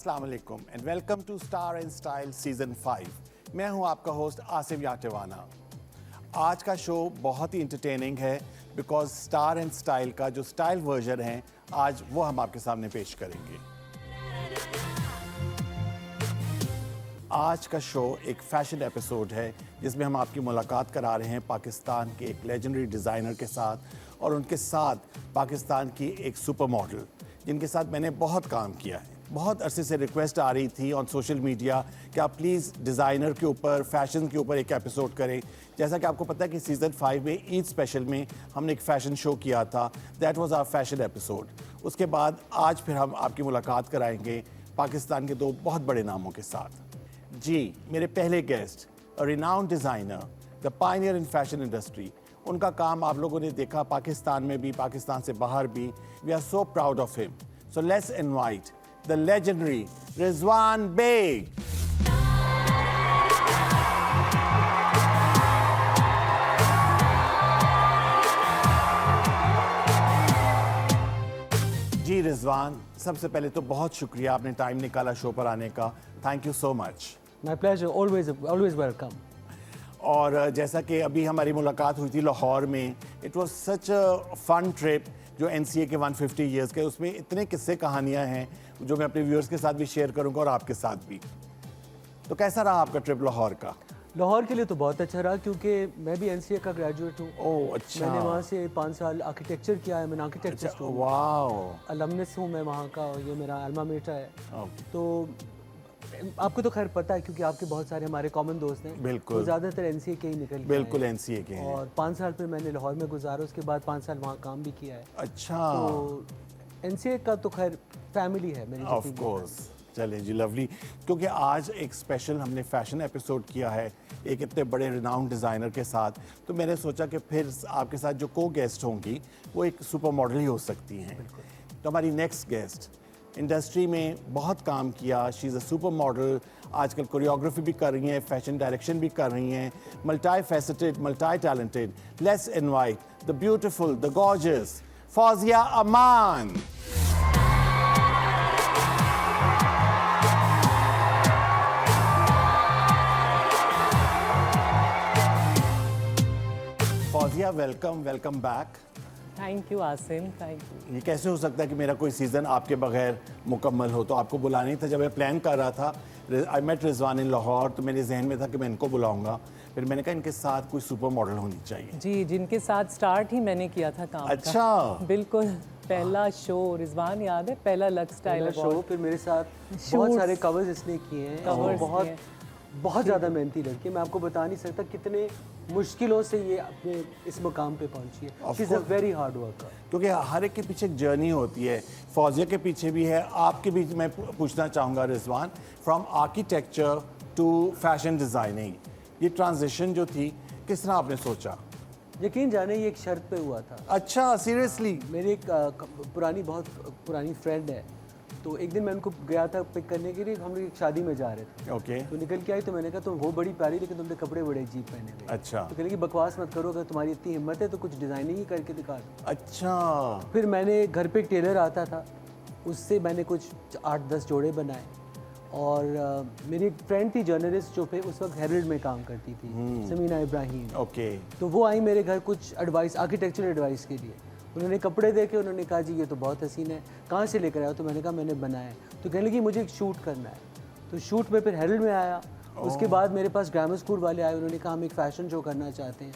अस्सलाम वालेकुम and welcome to star and style season 5। मैं हूं आपका होस्ट आसिफ याटेवाना। आज का शो बहुत ही इंटरटेनिंग है बिकॉज स्टार एंड स्टाइल का जो स्टाइल वर्जन है आज वो हम आपके सामने पेश करेंगे। आज का शो एक फैशन एपिसोड है जिसमें हम आपकी मुलाकात करा रहे हैं पाकिस्तान के एक लेजेंडरी डिज़ाइनर के साथ और उनके साथ पाकिस्तान की एक सुपर मॉडल जिनके साथ मैंने बहुत काम किया है। बहुत अरसे से रिक्वेस्ट आ रही थी ऑन सोशल मीडिया कि आप प्लीज़ डिज़ाइनर के ऊपर, फैशन के ऊपर एक एपिसोड करें। जैसा कि आपको पता है कि सीज़न 5 में ईद स्पेशल में हमने एक फ़ैशन शो किया था, that was our fashion episode. उसके बाद आज फिर हम आपकी मुलाकात कराएंगे पाकिस्तान के दो बहुत बड़े नामों के साथ। जी, मेरे पहले guest, a renowned designer, the Pioneer in fashion industry. उनका काम आप लोगों ने देखा पाकिस्तान में भी, पाकिस्तान से बाहर भी। We are so proud of him. So let's invite the legendary Rizwan Beg. जी रिजवान, सबसे पहले तो बहुत शुक्रिया आपने टाइम निकाला शो पर आने का। Thank you so much. My pleasure, always welcome. और जैसा कि अभी हमारी मुलाकात हुई थी लाहौर में, it was such a fun trip जो NCA के 150 ईयर्स के, उसमें इतने किस्से कहानियां हैं जो मैं अपने व्यूअर्स के साथ भी शेयर करूंगा और आपके साथ भी। तो कैसा रहा आपका ट्रिप लाहौर का? लाहौर के लिए तो बहुत अच्छा रहा क्योंकि मैं भी NCA का ग्रेजुएट हूँ। ओह अच्छा। मैंने वहाँ से 5 साल आर्किटेक्चर किया है। मैंने आर्किटेक्चर स्टूडेंट, वाओ, अलमनस हूँ मैं वहाँ का, और ये मेरा अल्मा मेटर है। ओके। तो आपको तो खैर पता है क्योंकि आपके बहुत सारे हमारे कॉमन दोस्त हैं। बिल्कुल। तो ज़्यादातर NCA के ही निकल के बिल्कुल आए। NCA के हैं। और 5 साल फिर मैंने लाहौर में गुजारा, उसके बाद 5 साल वहाँ काम भी किया है। अच्छा। तो NCA का तो खैर फैमिली है मेरी। Of course. चलें जी, लवली। क्योंकि आज एक स्पेशल हमने फैशन एपिसोड किया है एक इतने बड़े रिनाउंड डिज़ाइनर के साथ, तो मैंने सोचा कि फिर आपके साथ जो को गेस्ट होंगी वो एक सुपर मॉडल ही हो सकती हैं। तो हमारी नेक्स्ट गेस्ट इंडस्ट्री में बहुत काम किया, she is a super model. आजकल कोरियोग्राफी भी कर रही हैं, फैशन डायरेक्शन भी कर रही हैं, multi faceted, multi talented. Let's invite the beautiful, the gorgeous Fauzia Aman. Fauzia, welcome, welcome back. Thank you Asim, thank you. ये कैसे हो सकता है कि मेरा कोई सीज़न आपके बगैर मुकम्मल हो? तो आपको बुलाना ही था। जब मैं प्लान कर रहा था, आई मेट रिजवान इन लाहौर, तो मेरे जहन में था कि मैं इनको बुलाऊंगा। फिर मैंने कहा इनके साथ कोई सुपर मॉडल होनी चाहिए। जी, जिनके साथ स्टार्ट ही मैंने किया था काम अच्छा का। बिल्कुल, पहला शो रिजवान याद है, पहला लक्स स्टाइल शो। फिर मेरे साथ बहुत सारे कवर्स इसने किए हैं। कवर्स बहुत बहुत ज़्यादा मेहनती लड़की। मैं आपको बता नहीं सकता कितने मुश्किलों से ये अपने इस मुकाम पे पहुंची है। She is a very hard worker. क्योंकि हर एक के पीछे एक जर्नी होती है। फौजिया के पीछे भी है, आपके भी। मैं पूछना चाहूँगा Rizwan, from architecture to fashion designing, ये ट्रांजिशन जो थी किस तरह आपने सोचा? यकीन जाने ये एक शर्त पे हुआ था। अच्छा, सीरियसली? मेरी एक बहुत पुरानी फ्रेंड है, तो एक दिन मैं उनको गया था पिक करने के लिए। हम लोग एक शादी में जा रहे थे। ओके। तो निकल के आई तो मैंने कहा तुम हो बड़ी प्यारी लेकिन तुमने कपड़े बड़े अजीब पहने हुए। अच्छा। तो कहने की बकवास मत करो, अगर तुम्हारी इतनी हिम्मत है तो कुछ डिज़ाइनिंग ही करके दिखा दो। अच्छा। फिर मैंने घर पे एक टेलर आता था, उससे मैंने कुछ 8-10 जोड़े बनाए। और मेरी एक फ्रेंड थी जर्नलिस्ट जो पे उस वक्त हेरल्ड में काम करती थी, समीना इब्राहिम। ओके। तो वो आई मेरे घर कुछ एडवाइस, आर्किटेक्चरल एडवाइस के लिए। उन्होंने कपड़े देखे, उन्होंने कहा जी ये तो बहुत हसीन है, कहाँ से लेकर आया? तो मैंने कहा मैंने बनाया। तो कहने लगी मुझे एक शूट करना है। तो शूट में फिर हेरल्ड में आया। उसके बाद मेरे पास ग्रामर स्कूल वाले आए, उन्होंने कहा हम एक फ़ैशन शो करना चाहते हैं,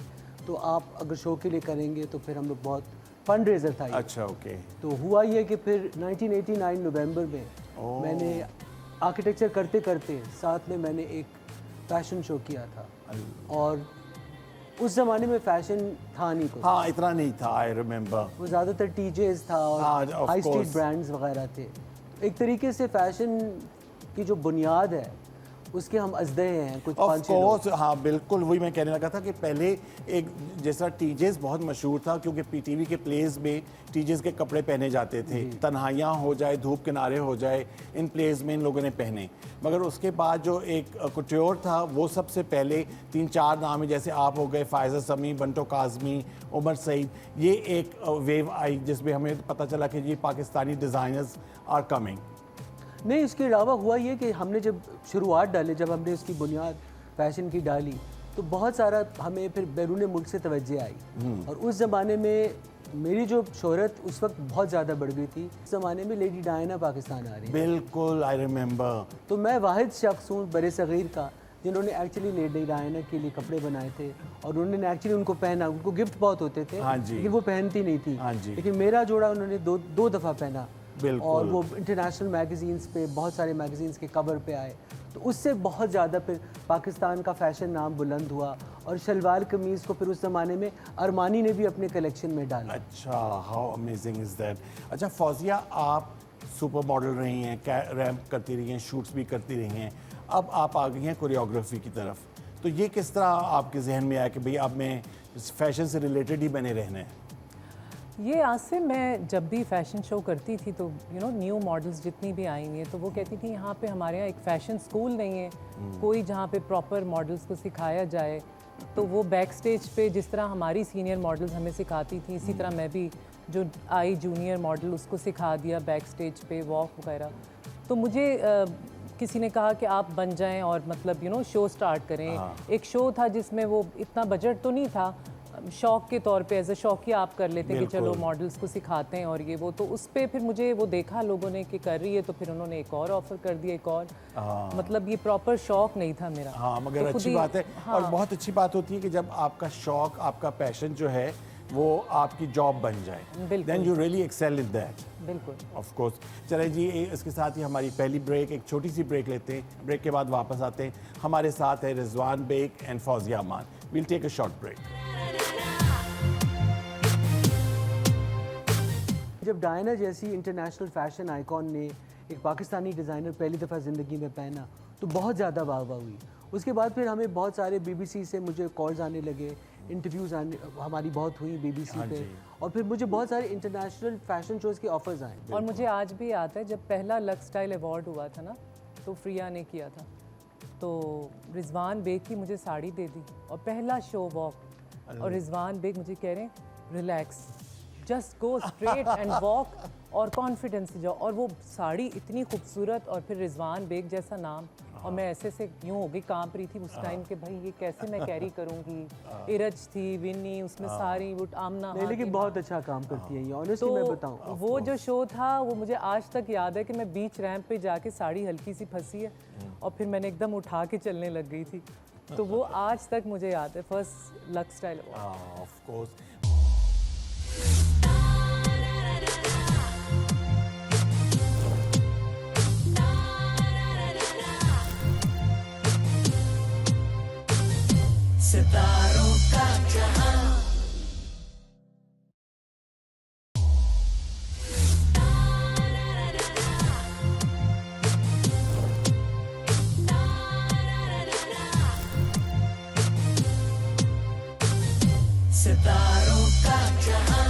तो आप अगर शो के लिए करेंगे तो फिर हम लोग बहुत फंड रेजर था। अच्छा, ओके। तो हुआ ये कि फिर 1989 नवंबर में मैंने आर्किटेक्चर करते करते साथ में मैंने एक फ़ैशन शो किया था। और उस ज़माने में फ़ैशन था नहीं कुछ। हाँ, इतना नहीं था। आई रिमेम्बर वो ज़्यादातर TJs था और हाई स्ट्रीट ब्रांड्स वगैरह थे। एक तरीके से फ़ैशन की जो बुनियाद है उसके हम अजदे हैं कुछ 5-6 लोग। हाँ बिल्कुल, वही मैं कहने लगा था कि पहले एक जैसा टीजेस बहुत मशहूर था क्योंकि PTV के प्लेस में टीजेस के कपड़े पहने जाते थे। तन्हाइयाँ हो जाए, धूप किनारे हो जाए, इन प्लेस में इन लोगों ने पहने। मगर उसके बाद जो एक कुट्योर था वो सबसे पहले 3-4 नाम है, जैसे आप हो गए, फायज़ा समी, बंटो काज़मी, उमर सईद। ये एक वेव आई जिसमें हमें पता चला कि ये पाकिस्तानी डिज़ाइनर्स आर कमिंग। नहीं, इसके अलावा हुआ ये कि हमने जब शुरुआत डाली, जब हमने उसकी बुनियाद फैशन की डाली, तो बहुत सारा हमें फिर बैरून मुल्क से तवज्जो आई। और उस ज़माने में मेरी जो शोहरत उस वक्त बहुत ज़्यादा बढ़ गई थी। उस ज़माने में लेडी डायना पाकिस्तान आ रही है, बिल्कुल, आई रिमेंबर। तो मैं वाहिद शख्स हूँ बड़े सग़ीर का जिन्होंने एक्चुअली लेडी डायना के लिए कपड़े बनाए थे, और उन्होंने एक्चुअली उनको पहना, उनको गिफ्ट बहुत होते थे, हाँ जी। लेकिन वो पहनती नहीं थी। हाँ जी। लेकिन मेरा जोड़ा उन्होंने दो दफ़ा पहना, बिल्कुल। और वो इंटरनेशनल मैगज़ीन्स पे, बहुत सारे मैगज़ीन्स के कवर पे आए, तो उससे बहुत ज़्यादा फिर पाकिस्तान का फ़ैशन नाम बुलंद हुआ। और शलवार कमीज़ को फिर उस ज़माने में अरमानी ने भी अपने कलेक्शन में डाला। अच्छा, हाउ अमेजिंग इज़ दैट। अच्छा फौजिया, आप सुपर मॉडल रही हैं, रैम्प करती रही हैं, शूट्स भी करती रही हैं, अब आप आ गई हैं कोरियोग्राफी की तरफ, तो ये किस तरह आपके जहन में आया कि भाई अब मैं फैशन से रिलेटेड ही बने रहना है? ये आज से मैं जब भी फैशन शो करती थी तो न्यू मॉडल्स जितनी भी आई हैं तो वो कहती थी यहाँ पे हमारे यहाँ एक फ़ैशन स्कूल नहीं है, कोई जहाँ पे प्रॉपर मॉडल्स को सिखाया जाए। तो वो बैक स्टेज पे जिस तरह हमारी सीनियर मॉडल्स हमें सिखाती थी, इसी तरह मैं भी जो आई जूनियर मॉडल उसको सिखा दिया बैक स्टेज पे वॉक वगैरह। तो मुझे किसी ने कहा कि आप बन जाएं और मतलब शो स्टार्ट करें। एक शो था जिसमें वो इतना बजट तो नहीं था, शौक के तौर पे एज अ शौकिया आप कर लेते हैं कि चलो मॉडल्स को सिखाते हैं और ये वो। तो उस पे फिर मुझे वो देखा लोगों ने कि कर रही है, तो फिर उन्होंने एक और ऑफ़र कर दिया, एक और। मतलब ये प्रॉपर शौक नहीं था मेरा। हाँ, मगर तो खुद अच्छी ही- बात है। हाँ, और बहुत अच्छी बात होती है कि जब आपका शौक, आपका पैशन जो है वो आपकी जॉब बन जाए, बिल्कुल। Then you really excel in that. बिल्कुल। Of course. चले जी, इसके साथ ही हमारी पहली ब्रेक, एक छोटी सी ब्रेक लेते हैं। ब्रेक के बाद वापस आते हैं। हमारे साथ है Rizwan Baig and Fauzia Aman. Will take a short break. जब डायना जैसी इंटरनेशनल फ़ैशन आइकॉन ने एक पाकिस्तानी डिज़ाइनर पहली दफ़ा ज़िंदगी में पहना, तो बहुत ज़्यादा वाह हुई। उसके बाद फिर हमें बहुत सारे BBC से मुझे कॉल्स आने लगे, इंटरव्यूज़ आने हमारी बहुत हुई BBC हाँ पे, जी। और फिर मुझे बहुत सारे इंटरनेशनल फ़ैशन शोज़ के ऑफ़र्स आए। और मुझे आज भी याद है जब पहला लक्स स्टाइल अवार्ड हुआ था ना, तो फ्रिया ने किया था, तो रिजवान बेग की मुझे साड़ी दे दी और पहला शो वॉक, और रिजवान बेग मुझे कह रहे हैं relax, just go straight and walk और कॉन्फिडेंस से जाओ। और वो साड़ी इतनी खूबसूरत, और फिर रिजवान बेग जैसा नाम, और मैं ऐसे से यूँ हो गई, कांप रही थी उस टाइम के भाई ये कैसे मैं कैरी करूँगी। इरज थी, विन्नी, उसमें सारी वो आमना नहीं, लेकिन हातिमा। बहुत अच्छा काम करती है ये, ऑनेस्टली मैं बताऊँ। तो वो जो शो था वो मुझे आज तक याद है कि मैं बीच रैंप पे जाके साड़ी हल्की सी फंसी है और फिर मैंने एकदम उठा के चलने लग गई थी। तो वो आज तक मुझे याद है, first Lux style award. Of course. सितारों का जहां, सितारों का जहां।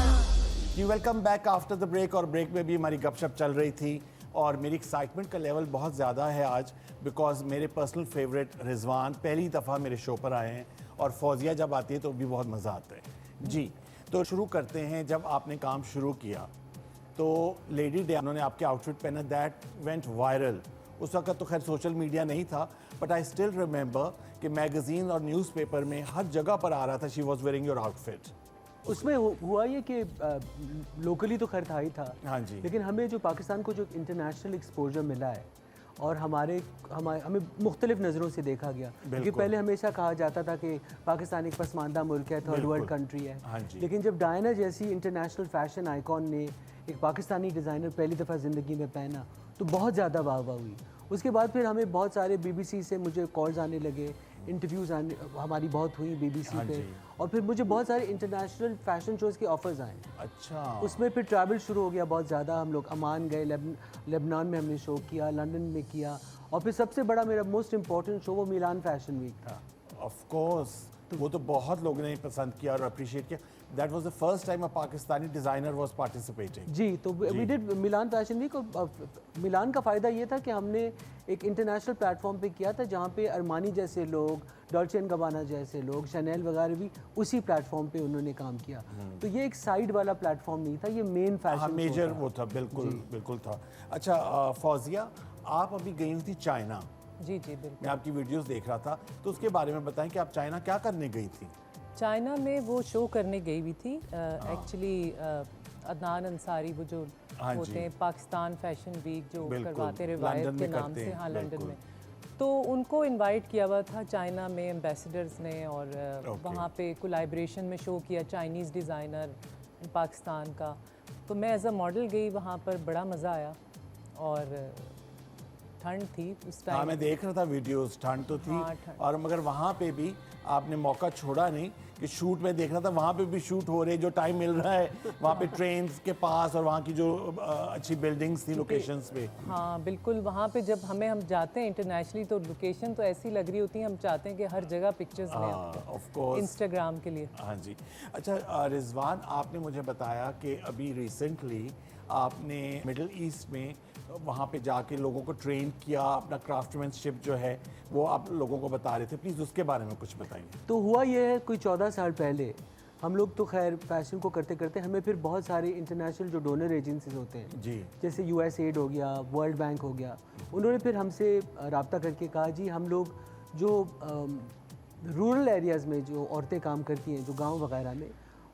You welcome back after the break. और ब्रेक में भी हमारी गपशप चल रही थी और मेरी एक्साइटमेंट का लेवल बहुत ज़्यादा है आज, बिकॉज मेरे पर्सनल फेवरेट रिजवान पहली दफ़ा मेरे शो पर आए हैं, और फौजिया जब आती है तो भी बहुत मज़ा आता है। जी, तो शुरू करते हैं। जब आपने काम शुरू किया तो लेडी डायना ने आपके आउटफिट पहना, दैट वेंट वायरल। उस वक्त तो खैर सोशल मीडिया नहीं था, बट आई स्टिल रिमेंबर कि मैगज़ीन और न्यूज़पेपर में हर जगह पर आ रहा था, she was wearing your outfit. उसमें हुआ ये कि लोकली तो खैर था ही था, हाँ जी। लेकिन हमें जो पाकिस्तान को जो इंटरनेशनल एक्सपोजर मिला है, और हमें मुख्तलिफ नज़रों से देखा गया। क्योंकि पहले हमेशा कहा जाता था कि पाकिस्तान एक पसमानदा मुल्क है, थर्ड वर्ल्ड कंट्री है। हाँ जी। लेकिन जब डायना जैसी इंटरनेशनल फ़ैशन आइकॉन ने एक पाकिस्तानी डिज़ाइनर पहली दफ़ा ज़िंदगी में पहना, तो बहुत ज़्यादा वाह हुई। उसके बाद फिर हमें बहुत सारे BBC से मुझे कॉल्स आने लगे, इंटरव्यूज़ आने हमारी बहुत हुई BBC पे, और फिर मुझे बहुत सारे इंटरनेशनल फ़ैशन शोज़ के ऑफ़र्स आए। अच्छा। उसमें फिर ट्रैवल शुरू हो गया बहुत ज़्यादा। हम लोग अमान गए, लेबनान में हमने शो किया, लंदन में किया, और फिर सबसे बड़ा मेरा मोस्ट इम्पॉर्टेंट शो वो मिलान फैशन वीक था। ऑफ कोर्स, वो तो बहुत लोगों ने पसंद किया और अप्रिशिएट किया। That was the first time a Pakistani designer was participating. जी, तो we did Milan fashion week. और मिलान का फ़ायदा ये था कि हमने एक इंटरनेशनल प्लेटफॉर्म पे किया था, जहाँ पे अरमानी जैसे लोग, डॉल्चे एंड गबाना जैसे लोग, शनेल वगैरह भी उसी प्लेटफॉर्म पे उन्होंने काम किया। तो ये एक साइड वाला प्लेटफॉर्म नहीं था, ये मेन हाँ, फैशन मेजर वो था, बिल्कुल बिल्कुल था। अच्छा फौजिया, आप अभी गई हुई थी चाइना, जी जी बिल्कुल। मैं आपकी वीडियोस देख रहा था, तो उसके बारे में बताएं कि आप चाइना क्या करने गई थी? चाइना में वो शो करने गई हुई थी एक्चुअली। अदनान अंसारी वो जो हाँ जी। होते हैं पाकिस्तान फैशन वीक जो बिल्कुल, करवाते लंदन रिवायत में के नाम करते से, हैं, हाँ लंदन बिल्कुल। में। तो उनको इनवाइट किया हुआ था चाइना में एम्बेसडर्स ने, और ओके। वहाँ पे कोलैबोरेशन में शो किया चाइनीज़ डिज़ाइनर पाकिस्तान का। तो मैं एज अ मॉडल गई वहाँ पर, बड़ा मज़ा आया। और ठंड थी उस हाँ, टाइम। मैं देख रहा था वीडियोस, ठंड तो थी। हाँ, ठंड। और मगर वहाँ पे भी आपने मौका छोड़ा नहीं कि शूट में देख रहा था, वहाँ पे भी शूट हो रहे, जो टाइम मिल रहा है वहाँ पे ट्रेन के पास और वहाँ की जो अच्छी बिल्डिंग्स थी लोकेशंस पे। हाँ बिल्कुल, वहाँ पे जब हम जाते हैं इंटरनेशनली तो लोकेशन तो ऐसी लग रही होती है, हम चाहते हैं कि हर जगह पिक्चर्स लें ऑफ कोर्स। इंस्टाग्राम के लिए। हाँ जी। अच्छा रिजवान, आपने मुझे बताया कि अभी रिसेंटली आपने मिडिल ईस्ट में वहाँ पे जाके लोगों को ट्रेन किया, अपना क्राफ्टमैनशिप जो है वो आप लोगों को बता रहे थे, प्लीज़ उसके बारे में कुछ बताइए। तो हुआ ये है, कोई 14 साल पहले हम लोग तो खैर फैशन को करते करते हमें फिर बहुत सारे इंटरनेशनल जो डोनर एजेंसीज होते हैं, जी। जैसे यूएसएड हो गया, वर्ल्ड बैंक हो गया, उन्होंने फिर हमसे रब्ता करके कहा जी हम लोग जो रूरल एरियाज़ में जो औरतें काम करती हैं, जो गांव वगैरह में,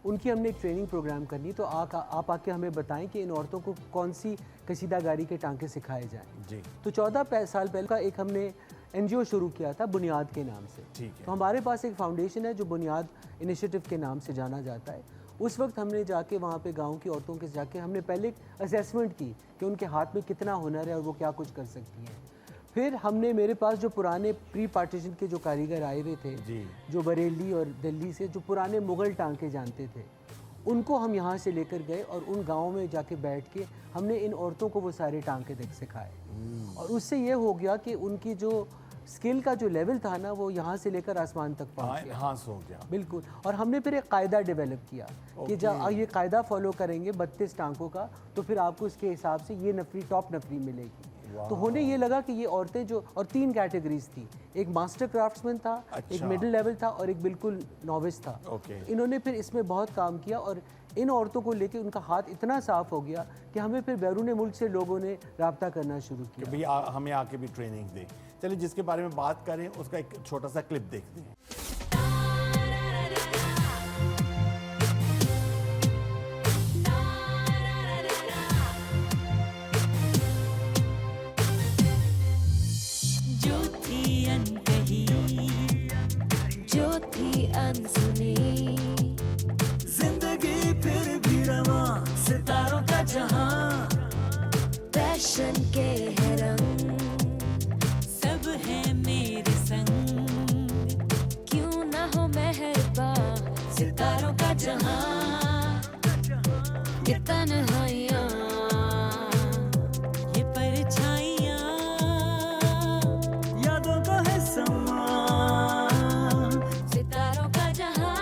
उनकी हमने एक ट्रेनिंग प्रोग्राम करनी, तो आप आके हमें बताएं कि इन औरतों को कौन सी कसीदाकारी के टांके सिखाए जाएं। जी। तो 14 साल पहले का एक हमने एनजीओ शुरू किया था बुनियाद के नाम से। ठीक है। तो हमारे पास एक फाउंडेशन है जो बुनियाद इनिशिएटिव के नाम से जाना जाता है। उस वक्त हमने जाके वहाँ पे गांव की औरतों के जाके हमने पहले एक असेसमेंट की कि उनके हाथ में कितना हुनर है और वो क्या कुछ कर सकती हैं। फिर हमने, मेरे पास जो पुराने प्री पार्टीशन के जो कारीगर आए हुए थे, जी। जो बरेली और दिल्ली से जो पुराने मुग़ल टांके जानते थे, उनको हम यहाँ से लेकर गए और उन गाँव में जाके बैठ के हमने इन औरतों को वो सारे टांके देख सिखाए। और उससे ये हो गया कि उनकी जो स्किल का जो लेवल था ना, वो यहाँ से लेकर आसमान तक पहुँच गया। हाँ हो गया। बिल्कुल। और हमने फिर एक कायदा डेवलप किया कि जब ये कायदा फॉलो करेंगे 32 टांकों का, तो फिर आपको इसके हिसाब से ये नफरी, टॉप नफरी मिलेगी। तो होने ये लगा कि ये औरतें जो, और 3 कैटेगरीज थी, एक मास्टर क्राफ्ट्समैन था, एक अच्छा। मिडिल लेवल था और एक बिल्कुल नॉविस था। ओके। इन्होंने फिर इसमें बहुत काम किया और इन औरतों को लेके उनका हाथ इतना साफ हो गया कि हमें फिर बैरून मुल्क से लोगों ने रब्ता करना शुरू कि किया। भैया हमें आके भी ट्रेनिंग दें। चलिए जिसके बारे में बात करें उसका एक छोटा सा क्लिप देखते हैं। जो थी अनकही, जो थी अनसुनी, जिंदगी फिर भी रवा, सितारों का जहां, फैशन के है रंग, सब है मेरे संग, क्यों ना हो मेहरबान, सितारों का जहां, ये तन्हाइयां, ये परछाइयां, यादों का है समा, सितारों का जहां,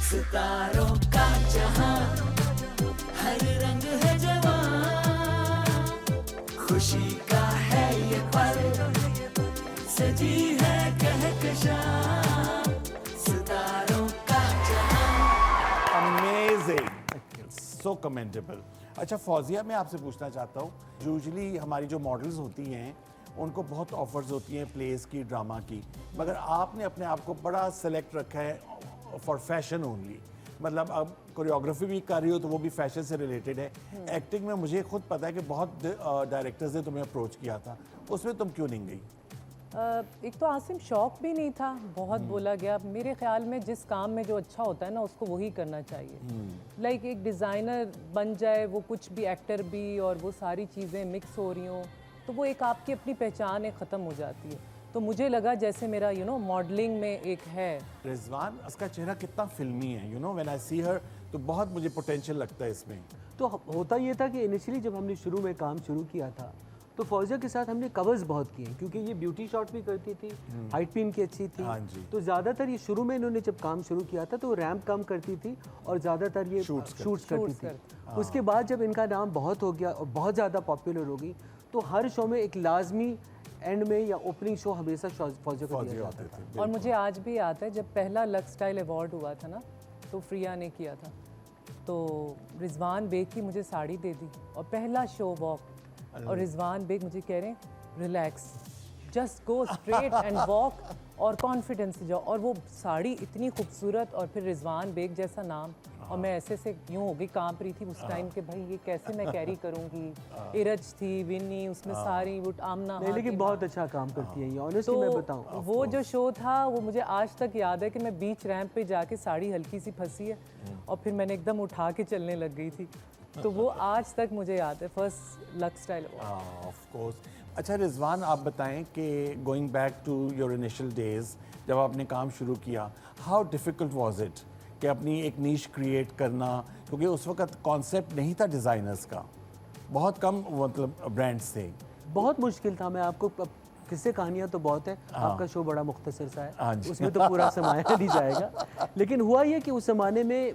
सितारों का जहां, हर रंग है जवां, खुशी का है ये पल, सजी है कहकशां, सितारों का जहां। अमेजिंग, सो कमेंडेबल। अच्छा फौजिया, मैं आपसे पूछना चाहता हूँ, यूजुअली हमारी जो मॉडल्स होती हैं उनको बहुत ऑफर्स होती हैं प्लेस की, ड्रामा की, मगर आपने अपने आप को बड़ा सेलेक्ट रखा है फॉर फैशन ओनली। मतलब अब कोरियोग्राफी भी कर रही हो तो वो भी फैशन से रिलेटेड है। एक्टिंग में मुझे खुद पता है कि बहुत डायरेक्टर्स ने तुम्हें अप्रोच किया था, उसमें तुम क्यों नहीं गई? एक तो आसिम शौक भी नहीं था, बहुत बोला गया। मेरे ख्याल में जिस काम में जो अच्छा होता है ना उसको वही करना चाहिए। लाइक एक डिज़ाइनर बन जाए, वो कुछ भी एक्टर भी और वो सारी चीज़ें मिक्स हो रही हों तो वो एक आपकी अपनी पहचान है, ख़त्म हो जाती है। तो मुझे लगा जैसे मेरा मॉडलिंग में एक है। रिजवान, उसका चेहरा कितना फिल्मी है, व्हेन आई सी हर, तो बहुत मुझे पोटेंशियल लगता है इसमें। तो होता ये था कि इनिशियली जब हमने शुरू में काम शुरू किया था तो फौजिया के साथ हमने कवर्स बहुत किए, क्योंकि ये ब्यूटी शॉट भी करती थी, हाइट भी इनकी अच्छी थी। हाँ जी। तो ज़्यादातर ये शुरू में इन्होंने जब काम शुरू किया था तो रैम्प कम करती थी और ज़्यादातर ये Shoots शूट्स करती थी। करती। उसके बाद जब इनका नाम बहुत हो गया और बहुत ज़्यादा पॉपुलर हो गई तो हर शो में एक लाजमी एंड में या ओपनिंग शो हमेशा फौजिया को दिया फौजिया जाता होते था। थे। और मुझे आज भी याद है जब पहला लक्स स्टाइल अवार्ड हुआ था ना, तो फ्रिया ने किया था, तो रिजवान बेग की मुझे साड़ी दे दी और पहला शो वॉक और रिजवान बेग मुझे कह रहे हैं relax, just go straight and walk और कॉन्फिडेंस से जाओ। और वो साड़ी इतनी खूबसूरत, और फिर रिजवान बेग जैसा नाम, और मैं ऐसे से यूँ हो गई, कांप रही थी उस टाइम के भाई ये कैसे मैं कैरी करूँगी। इरज थी, विन्नी, उसमें सारी वो आमना। नहीं, लेकिन बहुत अच्छा काम करती है ये, ऑनेस्टली मैं बताऊं। वो जो शो था वो मुझे आज तक याद है कि मैं बीच रैंप पे जाके साड़ी हल्की सी फंसी है और फिर मैंने एकदम उठा के चलने लग गई थी। तो वो आज तक मुझे याद है, first Lux style. Of course. अच्छा रिजवान, आप बताएं कि going back to your initial days, जब आपने काम शुरू किया, हाउ डिफ़िकल्ट वाज इट कि अपनी एक नीश क्रिएट करना, क्योंकि उस वक्त कॉन्सेप्ट नहीं था डिज़ाइनर्स का, बहुत कम मतलब ब्रांड्स थे। बहुत मुश्किल था। मैं आपको किस्से कहानियाँ तो बहुत है, आपका शो बड़ा मुख्तसर सा हाँ है, जी। उसमें तो पूरा समाया नहीं जाएगा। लेकिन हुआ ये कि उस ज़माने में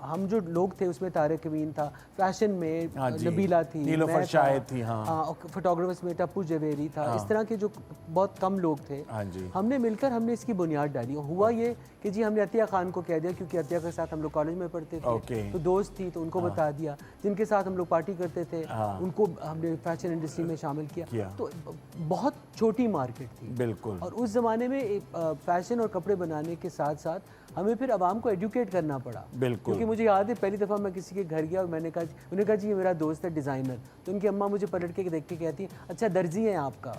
हम जो लोग थे उसमें तारिक अमीन था, फैशन में हाँ जी, नबीला थी, नीलोफर मैं था, शाहिद थी, हाँ। फोटोग्राफर्स में टप्पू जवेरी था, इस तरह के जो बहुत कम लोग थे। हाँ जी। हमने मिलकर हमने इसकी बुनियाद डाली। हुआ ये कि जी हमने अतिया खान को कह दिया, क्योंकि अतिया के साथ हम लोग कॉलेज में पढ़ते थे, ओके। तो दोस्त थी तो उनको बता दिया, जिनके साथ हम लोग पार्टी करते थे उनको हमने फैशन इंडस्ट्री में शामिल किया। तो बहुत छोटी मार्केट थी बिल्कुल। और उस ज़माने में फैशन और कपड़े बनाने के साथ साथ हमें फिर आवाम को एजुकेट करना पड़ा। बिल्कुल। क्योंकि मुझे याद है पहली दफ़ा मैं किसी के घर गया और मैंने कहा, उन्होंने कहा जी ये मेरा दोस्त है डिज़ाइनर, तो उनकी अम्मा मुझे पलट के देख के कहती है अच्छा दर्जी है आपका।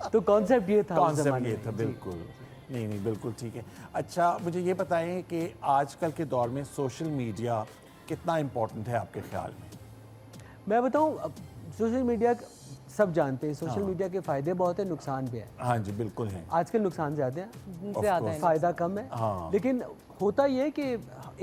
तो कॉन्सेप्ट ये था उस कॉन्सेप्ट ज़माने ये में। था, जी। बिल्कुल। नहीं बिल्कुल ठीक है। अच्छा मुझे ये बताएं कि आजकल के दौर में सोशल मीडिया कितना इम्पोर्टेंट है आपके ख्याल में? मैं बताऊं, सोशल मीडिया सब जानते हैं, सोशल मीडिया के फ़ायदे बहुत है, नुकसान भी है। हाँ जी बिल्कुल है। आजकल नुकसान ज़्यादा है, ज़्यादा है, फ़ायदा कम है। हाँ। लेकिन होता ये है कि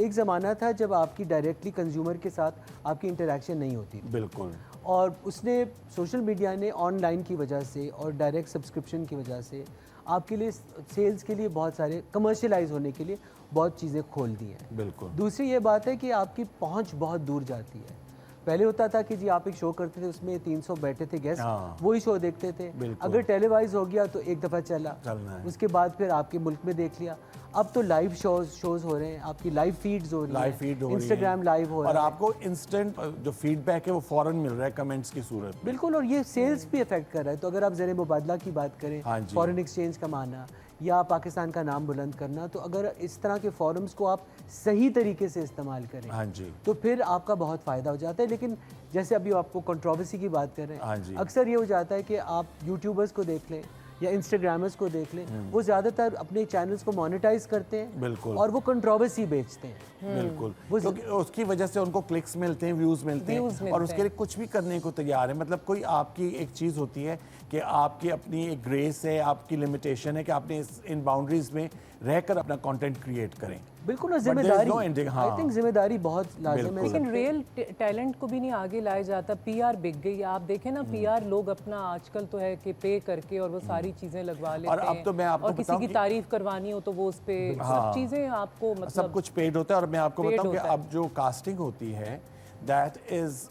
एक ज़माना था जब आपकी डायरेक्टली कंज्यूमर के साथ आपकी इंटरेक्शन नहीं होती थी। बिल्कुल। और उसने सोशल मीडिया ने ऑनलाइन की वजह से और डायरेक्ट सब्सक्रिप्शन की वजह से आपके लिए सेल्स के लिए बहुत सारे कमर्शियलाइज होने के लिए बहुत चीज़ें खोल दी हैं। बिल्कुल। दूसरी ये बात है कि आपकी पहुंच बहुत दूर जाती है। पहले होता था कि जी आप एक शो करते थे, उसमें 300 बैठे थे गेस्ट, वही शो देखते थे। अगर टेलीवाइज हो गया तो एक दफ़ा चलना है, उसके बाद फिर आपके मुल्क में देख लिया। अब तो लाइव शोज हो रहे हैं, आपकी लाइव फीड्स हो रही हैं, इंस्टाग्राम लाइव हो रहा है और आपको इंस्टेंट जो फीडबैक है वो फौरन मिल रहा है कमेंट्स की सूरत में। बिल्कुल। और ये सेल्स भी इफेक्ट कर रहा है। तो अगर आप ज़र मुबादला की बात करें, फॉरेन एक्सचेंज कमाना या पाकिस्तान का नाम बुलंद करना, तो अगर इस तरह के फॉरम्स को आप सही तरीके से इस्तेमाल करें हाँ जी, तो फिर आपका बहुत फ़ायदा हो जाता है। लेकिन जैसे अभी आपको कंट्रोवर्सी की बात कर रहे हैं, हाँ जी, अक्सर ये हो जाता है कि आप यूट्यूबर्स को देख लें या इंस्टाग्रामर्स को देख लें, वो ज़्यादातर अपने चैनल्स को मोनेटाइज करते हैं। बिल्कुल। और वो कंट्रोवर्सी बेचते हैं। बिल्कुल, क्योंकि उसकी वजह से उनको क्लिक्स मिलते हैं, व्यूज़ मिलते हैं और उसके लिए कुछ भी करने को तैयार है। मतलब कोई आपकी एक चीज़ होती है कि आपकी अपनी एक ग्रेस है, आपकी लिमिटेशन है कि आपने इन बाउंड्रीज में रहकर अपना कंटेंट क्रिएट करें। बिल्कुल। और जिम्मेदारी, हाँ। आई थिंक जिम्मेदारी बहुत लाजिम है। लेकिन रियल टैलेंट को भी नहीं आगे लाया जाता। पीआर बिक गई, आप देखें ना, पीआर लोग अपना आजकल तो है कि पे करके और वो सारी चीज़ें लगवा लेते हैं। और अब तो मैं आपको और किसी की तारीफ करवानी हो तो वो उस पे सब चीज़ें आपको मतलब सब कुछ पेड होता है। और मैं आपको बताऊं कि अब जो कास्टिंग होती है दैट इज़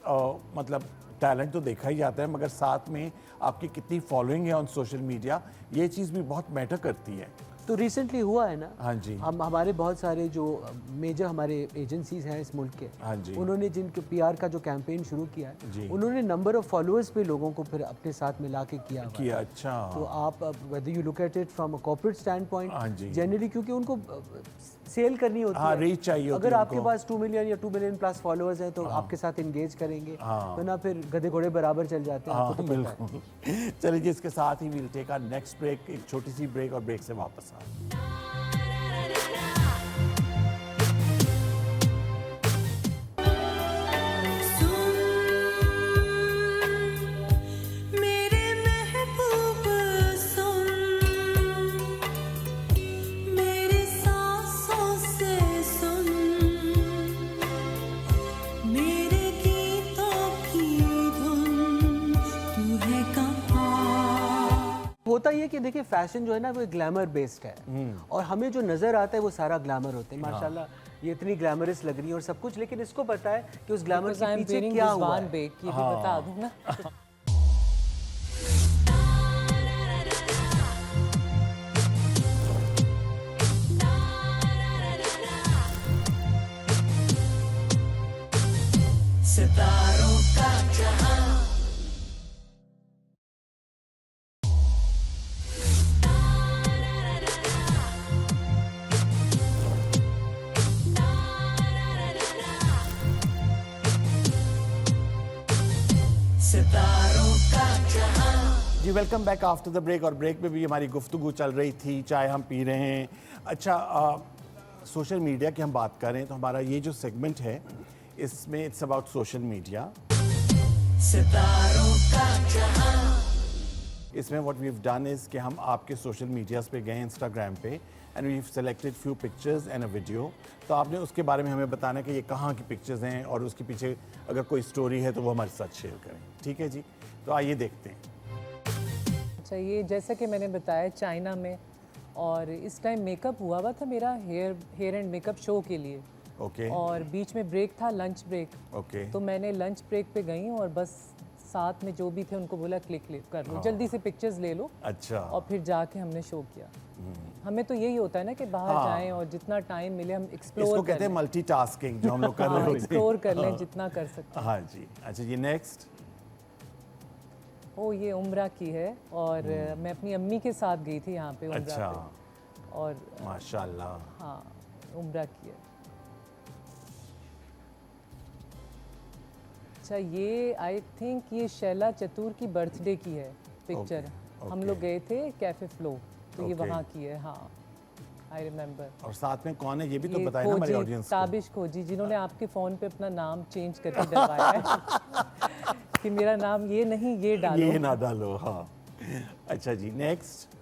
मतलब टैलेंट तो देखा ही जाता है, मगर साथ में आपकी कितनी फॉलोइंग है ऑन सोशल मीडिया, ये चीज़ भी बहुत मैटर करती है। तो रिसेंटली हुआ है ना, हाँ जी, हमारे बहुत सारे जो मेजर हमारे एजेंसीज हैं इस मुल्क के, हाँ जी, उन्होंने जिनके पीआर का जो कैंपेन शुरू किया है, उन्होंने नंबर ऑफ फॉलोअर्स पे लोगों को फिर अपने साथ मिला के किया। अच्छा। तो आप whether you look at it from a corporate stand point, generally क्योंकि उनको सेल करनी होती है, रीच चाहिए होती अगर है आपके पास 2 मिलियन या 2 मिलियन प्लस फॉलोअर्स हैं तो आपके साथ एंगेज करेंगे, वरना फिर गधे घोड़े बराबर चल जाते हैं। आपको तो बिल्कुल। चलिए जी, इसके साथ ही will take our next break, एक छोटी सी ब्रेक, और ब्रेक से वापस आ होता ये कि देखिए फैशन जो है ना वो ग्लैमर बेस्ड है, और हमें जो नज़र आता है वो सारा ग्लैमर होता है। माशाल्लाह ये इतनी ग्लैमरस लग रही है और सब कुछ, लेकिन इसको पता है कि उस ग्लैमर के पीछे क्या हुआ है। ये भी बता दूं ना। सितारों का जी welcome back after the break. और ब्रेक में भी हमारी गुफ्तगू चल रही थी, चाय हम पी रहे हैं। अच्छा, सोशल मीडिया की हम बात करें तो हमारा ये जो सेगमेंट है इसमें इट्स अबाउट सोशल मीडिया। सितारों का जहां। इसमें what we have done is कि हम आपके सोशल मीडियाज़ पे गए, इंस्टाग्राम पे, and we have selected few pictures and a video. तो आपने उसके बारे में हमें बताना कि ये कहाँ की पिक्चर्स हैं और उसके पीछे अगर कोई स्टोरी है तो वो हमारे साथ शेयर करें। ठीक है जी, तो आइए देखते हैं। अच्छा, ये जैसा कि मैंने बताया चाइना में, और इस टाइम मेकअप हुआ था मेरा हेयर एंड मेकअप शो के लिए। ओके और बीच में ब्रेक था, लंच ब्रेक। ओके तो मैंने लंच ब्रेक पे गई हूँ और बस साथ में जो भी थे उनको बोला क्लिक कर लो, जल्दी से पिक्चर्स ले लो, अच्छा और फिर जाके हमने शो किया। हमें तो यही होता है ना कि बाहर जाएं और जितना टाइम मिले हम इसको एक्सप्लोर कहते हैं मल्टीटास्किंग जो हम लोग कर रहे होते हैं। एक्सप्लोर कर लें जितना कर सकते हैं। हाँ जी। अच्छा जी, नेक्स्ट। ओ, ये उम्रा की है और मैं अपनी अम्मी के साथ गई थी यहाँ पे उम्रा अच्छा पे, और माशाल्लाह। हाँ उम्रा की है। अच्छा, ये आई थिंक ये शैला चतुर की बर्थडे की है पिक्चर। हम ओके। लोग गए थे कैफे फ्लो, तो ये ओके। वहाँ की है। हाँ, आई रिमेम्बर। और साथ में कौन है ये भी तो ये बताए ना हमारी खोजी, ऑडियंस को। ताबिश खोजी, जिन्होंने आपके फ़ोन पे अपना नाम चेंज करके डलवाया है कि मेरा नाम ये नहीं, ये डालो। ये ना डालो। हाँ, अच्छा जी, next.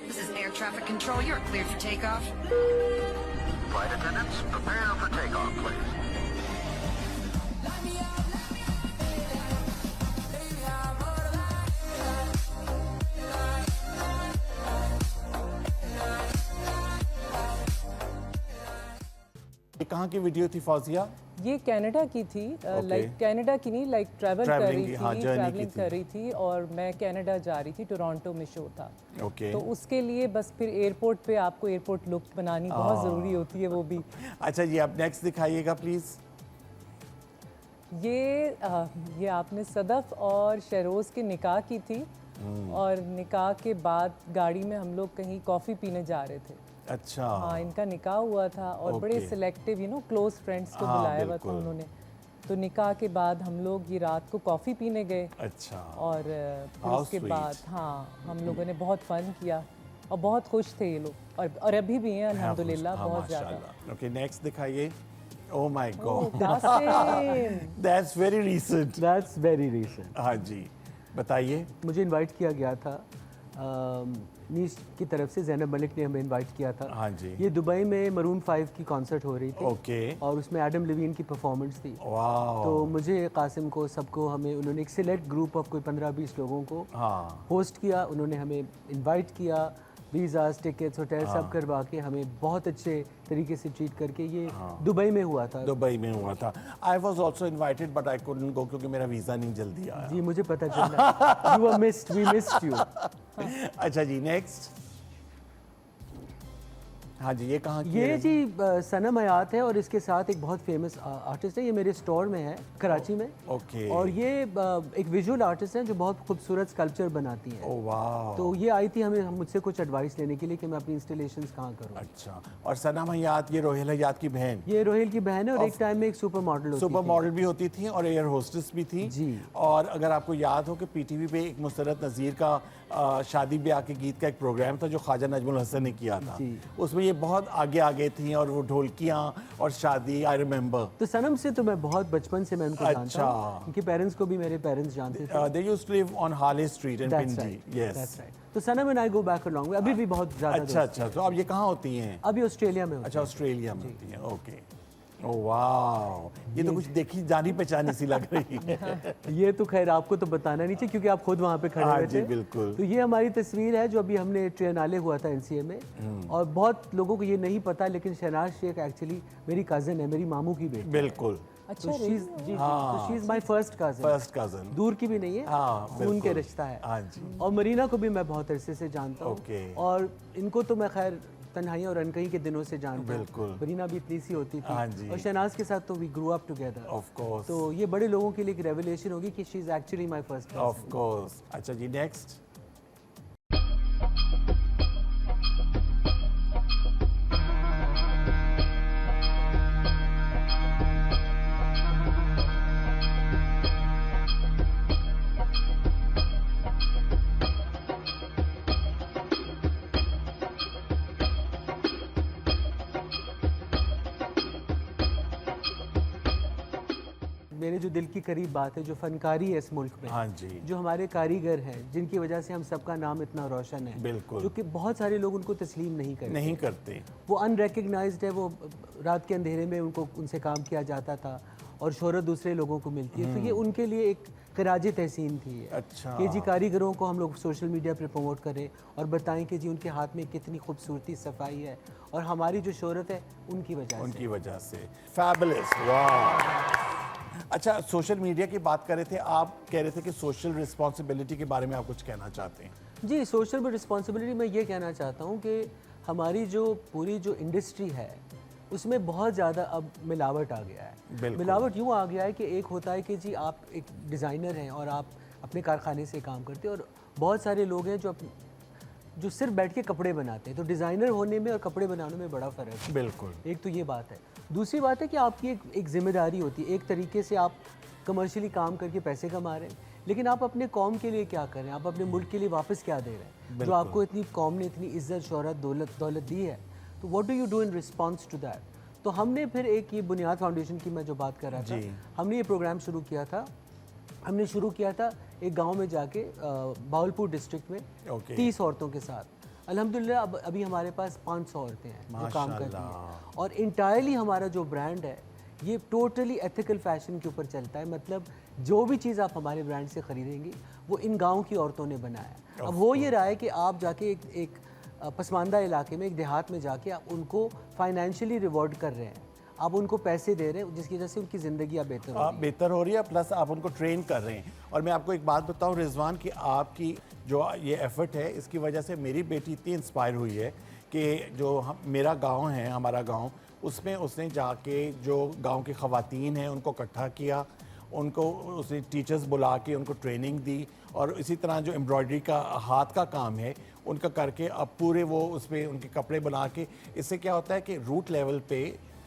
This is air traffic control. You're cleared for takeoff. Flight attendants, prepare for takeoff, please. ये कहाँ की वीडियो थी फौजिया? ये कनाडा की थी, लाइक कनाडा की नहीं, लाइक ट्रैवल कर Travelling रही की, थी, हाँ, journey की ट्रैवलिंग थी। कर रही थी और मैं कनाडा जा रही थी, टोरंटो में शो था। ओके। तो उसके लिए बस फिर एयरपोर्ट पे आपको एयरपोर्ट लुक बनानी बहुत ज़रूरी होती है, वो भी। अच्छा जी, आप नेक्स्ट दिखाइएगा प्लीज। ये आपने सदफ और शहरोज़ के निकाह की थी, और निकाह के बाद गाड़ी में हम लोग कहीं कॉफ़ी पीने जा रहे थे। अच्छा। हाँ, इनका निकाह हुआ था और बड़े ओके। सिलेक्टिव क्लोज फ्रेंड्स को हाँ, बुलाया हुआ था बिल्कुल। उन्होंने। तो निकाह के बाद हम लोग ये रात को कॉफ़ी पीने गए, अच्छा। और फिर How उसके sweet. बाद हाँ हम लोगों ने बहुत फन किया और बहुत खुश थे ये लोग, और अभी भी हैं अल्हम्दुलिल्लाह, हाँ, बहुत ज़्यादा। माशाल्लाह। ओके, नेक्स्ट दिखाइए। Oh my god, Qasim, that's very recent. That's very recent. हाँ जी, बताइए। मुझे इनवाइट किया गया था नीस की तरफ से, ज़ैनब मलिक ने हमें इनवाइट किया था। हाँ जी। ये दुबई में मरून 5 की कॉन्सर्ट हो रही थी। ओके। और उसमें एडम लिवीन की परफॉर्मेंस थी। वाह। तो मुझे, कासिम को, सबको, हमें उन्होंने एक सिलेक्ट ग्रुप ऑफ कोई 15-20 लोगों को हाँ होस्ट किया। उन्होंने हमें इनवाइट किया, वीज़ास, टिकट्स, होटल सब करवा के हमें बहुत अच्छे तरीके से ट्रीट करके, ये दुबई में हुआ था। दुबई में हुआ था। I was also invited but I couldn't go क्योंकि मेरा वीज़ा नहीं जल्दी आया। जी, मुझे पता चला। You were missed, we missed you. अच्छा जी, नेक्स्ट। हाँ जी, ये कहाँ की ये है? जी सनम हयात है और इसके साथ एक बहुत फेमस आर्टिस्ट है। ये मेरे स्टोर में है कराची में। ओके। और ये एक विजुअल आर्टिस्ट है जो बहुत खूबसूरत स्कल्पचर बनाती है। ओह वाह। तो ये आई थी हमें मुझसे कुछ एडवाइस लेने के लिए कि मैं अपनी इंस्टॉलेशंस कहाँ करूँ। अच्छा, और सनम हयात ये रोहेल हयात की बहन, ये रोहेल की बहन है और एक टाइम में एक सुपर मॉडल होती सुपर थी। मॉडल भी होती थी और एयर होस्टेस भी थी। जी। और अगर आपको याद हो कि पीटीवी पे एक मुसरत नज़ीर का शादी ब्याह के गीत का एक प्रोग्राम था जो ख्वाजा नजमुल हसन ने किया था। जी। उसमें ये बहुत आगे थी और वो ढोलकियाँ और शादी, आई रिमेम्बर। तो सनम से तो मैं बहुत बचपन से मैं उनको जानता अच्छा। हूँ। उनके पेरेंट्स को भी मेरे पेरेंट्स जानते थे। They used to live on Harley street in That's Pindi. right. Yes. That's right. तो Sanam and I go back a long way, अभी भी बहुत ज़्यादा अच्छा दोस्त अच्छा, तो अब ये कहाँ होती हैं? हैं। अभी ऑस्ट्रेलिया में होते अच्छा, ऑस्ट्रेलिया में होती हैं। ओके। ओह वाह, ये तो कुछ देखी जानी पहचानी सी लग रही है। हैं। ये तो खैर आपको तो बताना नहीं चाहिए क्योंकि आप खुद वहाँ पे खड़े हाँ हुए जी, थे। बिल्कुल। तो ये हमारी तस्वीर है जो अभी हमने ट्रियनाले हुआ था एनसीए में। और बहुत लोगों को ये नहीं पता, लेकिन शहनाज शेख एक्चुअली मेरी कज़न है, मेरी मामू की बेटी। बिल्कुल। अच्छा, तो she is my first cousin. First cousin. दूर की भी नहीं है, हाँ, खून के बिल्कुल। रिश्ता है। हाँ जी। और मरीना को भी मैं बहुत अरसे से जानता हूँ। ओके। और इनको तो मैं खैर तन्हाइयाँ और अनकही के दिनों से जानता हूँ। बिल्कुल। मरीना भी इतनी सी होती थी। हाँ जी। और शहनाज के साथ तो we grew up together. Of course. तो ये बड़े लोगों के लिए एक रेवलेशन होगी कि she is actually my first cousin. Of course. अच्छा जी, नेक्स्ट। मेरे जो दिल की करीब बात है, जो फनकारी है इस मुल्क में, हाँ जी, जो हमारे कारीगर हैं, जिनकी वजह से हम सबका नाम इतना रोशन है, बिल्कुल। जो कि बहुत सारे लोग उनको तस्लीम नहीं करते, नहीं करते। वो अनरिकग्नाइज्ड है, वो रात के अंधेरे में उनसे काम किया जाता था और शोहरत दूसरे लोगों को मिलती है, तो ये उनके लिए एक खराज तहसीन थी। अच्छा। कि जी कारीगरों को हम लोग सोशल मीडिया पर प्रमोट करें और बताएं कि जी उनके हाथ में कितनी खूबसूरती सफाई है, और हमारी जो शोहरत है उनकी वजह से। फैबुलस, वाह। अच्छा, सोशल मीडिया की बात कर रहे थे, आप कह रहे थे कि सोशल रिस्पॉन्सिबिलिटी के बारे में आप कुछ कहना चाहते हैं। जी, सोशल रिस्पॉन्सिबिलिटी मैं ये कहना चाहता हूँ कि हमारी जो पूरी जो इंडस्ट्री है उसमें बहुत ज़्यादा अब मिलावट आ गया है। मिलावट यूँ आ गया है कि एक होता है कि जी आप एक डिज़ाइनर हैं और आप अपने कारखाने से काम करते हैं, और बहुत सारे लोग हैं जो सिर्फ बैठ के कपड़े बनाते हैं। तो डिज़ाइनर होने में और कपड़े बनाने में बड़ा फ़र्क है। बिल्कुल। एक तो ये बात है। दूसरी बात है कि आपकी एक जिम्मेदारी होती है। एक तरीके से आप कमर्शियली काम करके पैसे कमा रहे हैं, लेकिन आप अपने कौम के लिए क्या कर रहे हैं, आप अपने मुल्क के लिए वापस क्या दे रहे हैं। जो आपको इतनी कौम ने इतनी इज्जत, शोहरत, दौलत दी है, तो what do you do in response to that. तो हमने फिर एक ये बुनियाद फाउंडेशन की मैं जो बात कर रहा था, हमने ये प्रोग्राम शुरू किया था। हमने शुरू किया था एक गांव में जाके, बावलपुर डिस्ट्रिक्ट में, 30 औरतों के साथ। अल्हम्दुलिल्लाह अभी हमारे पास 500 औरतें हैं जो काम करती हैं, और इंटायरली हमारा जो ब्रांड है ये टोटली एथिकल फैशन के ऊपर चलता है। मतलब जो भी चीज़ आप हमारे ब्रांड से ख़रीदेंगी वो इन गाँव की औरतों ने बनाया। अब हो ये रहा है कि आप जाके एक पसमानदा इलाके में, एक देहात में जाके आप उनको फाइनेंशियली रिवॉर्ड कर रहे हैं, आप उनको पैसे दे रहे हैं, जिसकी वजह से उनकी ज़िंदगी बेहतर हो रही है, प्लस आप उनको ट्रेन कर रहे हैं। और मैं आपको एक बात बताऊं रिजवान, कि आपकी जो ये एफर्ट है, इसकी वजह से मेरी बेटी इतनी इंस्पायर हुई है कि जो मेरा गांव है, हमारा गांव, उसमें उसने जाके जो गांव की ख़वातीन हैं उनको इकट्ठा किया, उनको उसने टीचर्स बुला के उनको ट्रेनिंग दी, और इसी तरह जो एम्ब्रॉयडरी का हाथ का काम है उनका करके अब पूरे वो उसमें उनके कपड़े बना के, इससे क्या होता है कि रूट लेवल पे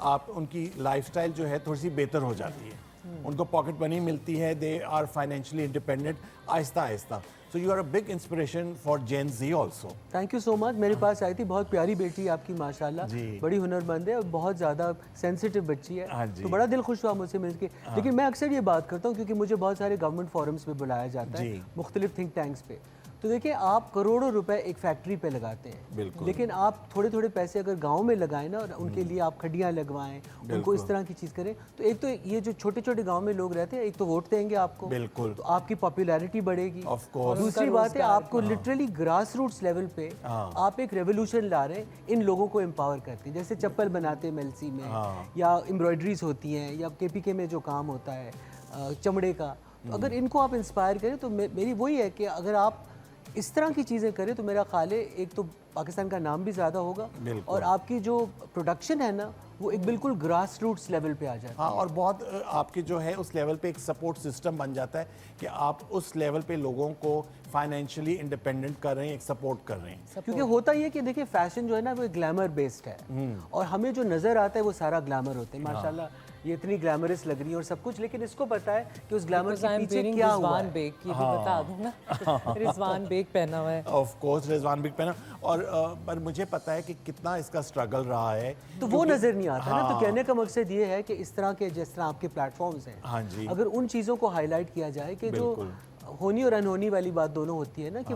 आप उनकी लाइफस्टाइल जो है थोड़ी सी बेहतर हो जाती है, उनको पॉकेट मनी मिलती है, दे आर फाइनेंशियली इंडिपेंडेंट आहिस्ता आहिस्ता। So you are a big inspiration for Gen Z also. Thank you so much. मेरे पास आई थी, बहुत प्यारी बेटी है आपकी माशाल्लाह, बड़ी हुनरमंद है और बहुत ज़्यादा सेंसिटिव बच्ची है, तो बड़ा दिल खुश हुआ मुझसे मिलके। लेकिन मैं अक्सर ये बात करता हूँ क्योंकि मुझे बहुत सारे गवर्नमेंट फोरम्स पे बुलाया जाता है, मुख्तलिफ थिंक टैंक्स पे। तो देखिए, आप करोड़ों रुपए एक फैक्ट्री पे लगाते हैं, लेकिन आप थोड़े थोड़े पैसे अगर गांव में लगाएं ना, और उनके लिए आप खड्डियां लगवाएं, उनको इस तरह की चीज़ करें, तो एक तो ये जो छोटे छोटे गांव में लोग रहते हैं, एक तो वोट देंगे आपको, बिल्कुल, तो आपकी पॉपुलैरिटी बढ़ेगी। दूसरी बात है, आपको लिटरली ग्रास रूट्स लेवल पे आप एक रेवोल्यूशन ला रहे हैं, इन लोगों को एम्पावर करते हैं। जैसे चप्पल बनाते हैं मेलसी में, या एम्ब्रॉयडरीज होती हैं, या KPK में जो काम होता है चमड़े का, तो अगर इनको आप इंस्पायर करें, तो मेरी वही है कि अगर आप इस तरह की चीज़ें करें तो मेरा ख्याल है एक तो पाकिस्तान का नाम भी ज़्यादा होगा, और आपकी जो प्रोडक्शन है ना वो एक बिल्कुल ग्रास रूट्स लेवल पे आ जाए। हाँ, और बहुत आपके जो है उस लेवल पे एक सपोर्ट सिस्टम बन जाता है कि आप उस लेवल पे लोगों को फाइनेंशियली इंडिपेंडेंट कर रहे हैं, एक सपोर्ट कर रहे हैं। क्योंकि होता ये कि देखिए, फैशन जो है ना वो ग्लैमर बेस्ड है, और हमें जो नज़र आता है वो सारा ग्लैमर होता है। माशाल्लाह ये इतनी ग्लैमरस लग रही है और सब कुछ, लेकिन इसको पता है कि उस ग्लैमर के पीछे क्या हुआ है। बेग की भी बता दूं ना, रिजवान बेग पहना हुआ है। ऑफ कोर्स रिजवान बेग पहना, और पर मुझे पता है कि कितना इसका स्ट्रगल रहा है, तो वो नज़र नहीं आता ना। तो कहने का मकसद ये है कि इस तरह के, जिस तरह आपके प्लेटफॉर्म्स हैं, हाँ जी, अगर उन चीज़ों को हाईलाइट किया जाए कि जो होनी और अनहोनी वाली बात दोनों होती है ना, कि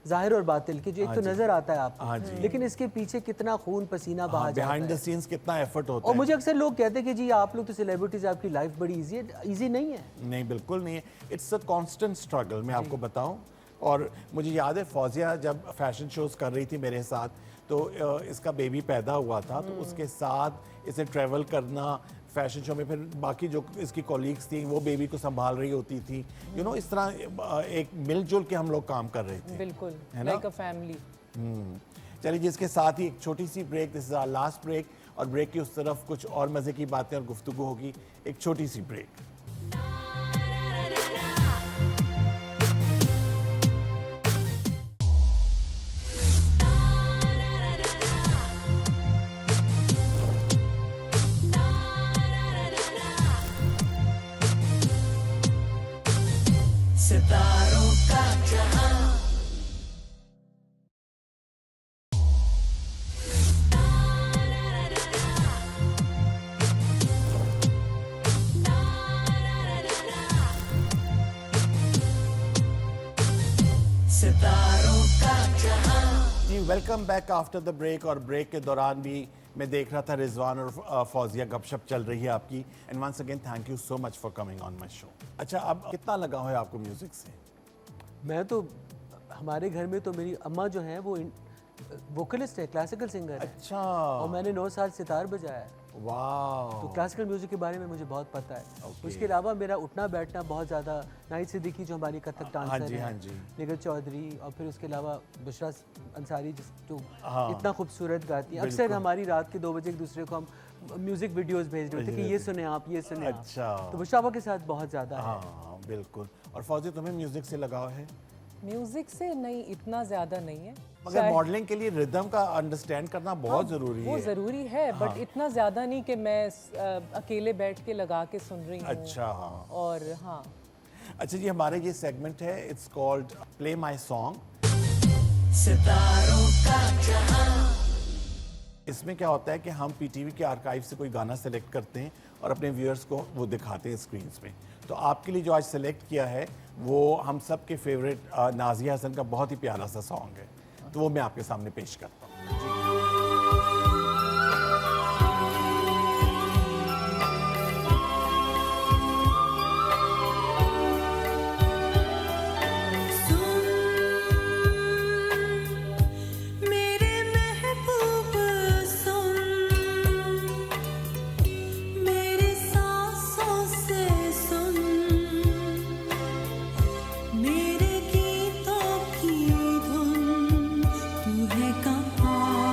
जाहिर और बातिल की, जो एक तो नजर आता है आपको, लेकिन इसके पीछे कितना खून पसीना बहा जाता है, बिहाइंड द सीन्स कितना एफर्ट होता है। और मुझे अक्सर लोग कहते हैं कि जी आप लोग तो सेलिब्रिटीज, आपकी लाइफ बड़ी इजी है। इजी नहीं है, नहीं, बिल्कुल नहीं है। इट्स अ कांस्टेंट स्ट्रगल, मैं आपको बताऊं। और मुझे याद है फौजिया जब फैशन शोज कर रही थी मेरे साथ, तो इसका बेबी पैदा हुआ था, तो उसके साथ इसे ट्रैवल करना फैशन शो में, फिर बाकी जो इसकी कॉलीग्स थी वो बेबी को संभाल रही होती थी, यू नो, इस तरह एक मिलजुल के हम लोग काम कर रहे थे, बिल्कुल, लाइक अ फैमिली। चलिए, जिसके साथ ही एक छोटी सी break, this is our last break, और ब्रेक की उस तरफ कुछ और मज़े की बातें और गुफ्तगू होगी। एक छोटी सी ब्रेक। सितारों का जहां, सितारों का जहां। जी welcome back after the break. और ब्रेक के दौरान भी मैं देख रहा था रिजवान और फौजिया गपशप चल रही है आपकी। And once again thank you so much for coming on my show. अच्छा, अब कितना लगाव है आपको म्यूजिक से? मैं तो हमारे घर में तो मेरी अम्मा जो हैं वो वोकलिस्ट है, क्लासिकल सिंगर है, अच्छा, और मैंने 9 साल सितार बजाया है, वाह। तो क्लासिकल म्यूजिक के बारे में मुझे बहुत पता है। Okay. उसके अलावा मेरा उठना बैठना बहुत ज़्यादा, नाहिद सिद्दीकी जो हमारी कथक डांसर जी, है, हाँ जी। निगर चौधरी, और फिर उसके अलावा बुशरा अंसारी जो हाँ, इतना खूबसूरत गाती है। अक्सर बिल्कुल। हमारी रात के 2 बजे एक दूसरे को हम म्यूजिक वीडियोस भेज रहे थे कि ये सुने आप, ये सुने आप। अच्छा। तो बुशरा के साथ बहुत ज़्यादा है। हाँ बिल्कुल। और फौजी, तुम्हें म्यूजिक से लगाव है? म्यूजिक से नहीं, इतना ज़्यादा नहीं है। मगर शायद- मॉडलिंग के लिए रिदम का अंडरस्टैंड करना बहुत हाँ, जरूरी वो है। ज़रूरी है, बट इतना ज़्यादा नहीं कि मैं अकेले बैठ के लगा के सुन रही हूँ। अच्छा, हाँ। और हाँ, अच्छा जी, हमारे ये सेगमेंट है, it's called play my song. सितारों का जहां। इसमें क्या होता है कि हम पीटीवी के आर्काइव से कोई गाना सेलेक्ट करते हैं और अपने व्यूअर्स को वो दिखाते हैं स्क्रीन्स पे। तो आपके लिए जो आज सेलेक्ट किया है वो हम सब के फेवरेट नाजिया हसन का बहुत ही प्यारा सा सॉन्ग है, तो वो मैं आपके सामने पेश करता हूँ। मेरे महबूब सुन, मेरी सांसों से सुन, मेरे गीतों की धुन, तू है कहाँ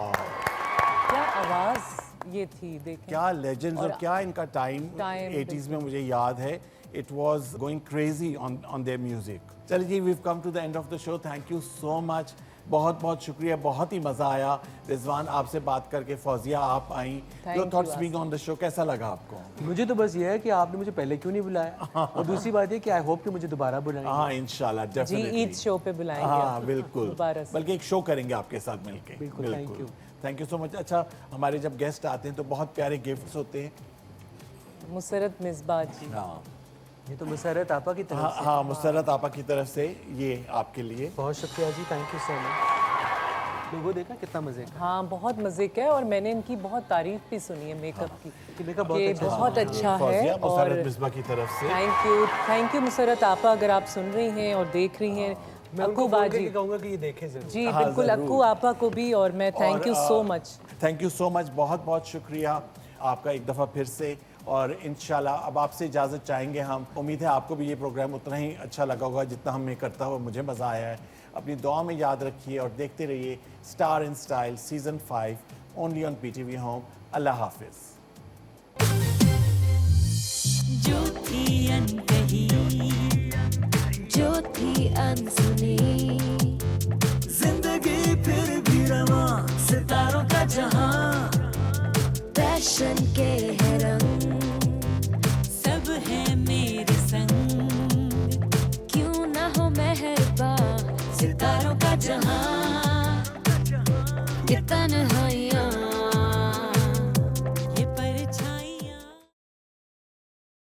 क्या आवाज़ ये थी, देखें। क्या लेजेंड्स और क्या इनका टाइम Time, 80s में मुझे याद है. It was going crazy on their music. चलिए जी, we've come to the end of the show. Thank you so much. बहुत बहुत शुक्रिया, बहुत ही मज़ा आया रिजवान आपसे बात करके. फौजिया आप आई. Thank Your you, thoughts being on the show, कैसा लगा आपको? मुझे तो बस ये है कि आपने मुझे पहले क्यों नहीं बुलाया, और दूसरी बात ये कि आई होप कि मुझे दोबारा बुलाएंगे। हाँ इंशाल्लाह, जी डेफिनेटली. ईद शो पे बुलाएंगे हाँ आपको बिल्कुल, दोबारा से। बल्कि एक शो करेंगे आपके साथ मिलके. बिल्कुल, thank you. Thank you so much. अच्छा, हमारे जब गेस्ट आते हैं तो बहुत प्यारे गिफ्ट्स होते हैं. मुसरत मिसबा जी। हाँ ये तो मुसरत आपा की तरफ हाँ से। हाँ, मुसरत आपा की तरफ से ये आपके लिए. बहुत शुक्रिया जी, थैंक यू सो मच। लोगो देखा कितना मजे का, हाँ बहुत मज़े का है, और मैंने इनकी बहुत तारीफ भी सुनी है मेकअप की, कि मेकअप बहुत ये अच्छा है। बहुत अच्छा है। फौजिया, और मुसरत मिसबा की तरफ से. थैंक यू मुसरत आपा, अगर आप सुन रही हैं और देख रही हैं। मैं अक्कू उनको फोन बाजी करके कहूंगा कि ये देखें जरूर। जी हाँ, बिल्कुल, ज़रूर. अक्कू आपा को भी, और मैं thank you so much. Thank you so much, बहुत बहुत शुक्रिया आपका एक दफ़ा फिर से. और इंशाल्लाह अब आपसे इजाज़त चाहेंगे हम. उम्मीद है आपको भी ये प्रोग्राम उतना ही अच्छा लगा होगा जितना हमें करता हुआ मुझे मज़ा आया है. अपनी दुआ में याद रखिए और देखते रहिए star in style season 5 only on PTV home. अल्लाह हाफिज़. जो थी अनकही, जो थी अनसुनी, जिंदगी फिर भी रवा, सितारों का जहां, फैशन के है रंग, सब है मेरे संग, क्यों ना हो मेहरबान, सितारों का जहां, ये तन्हाई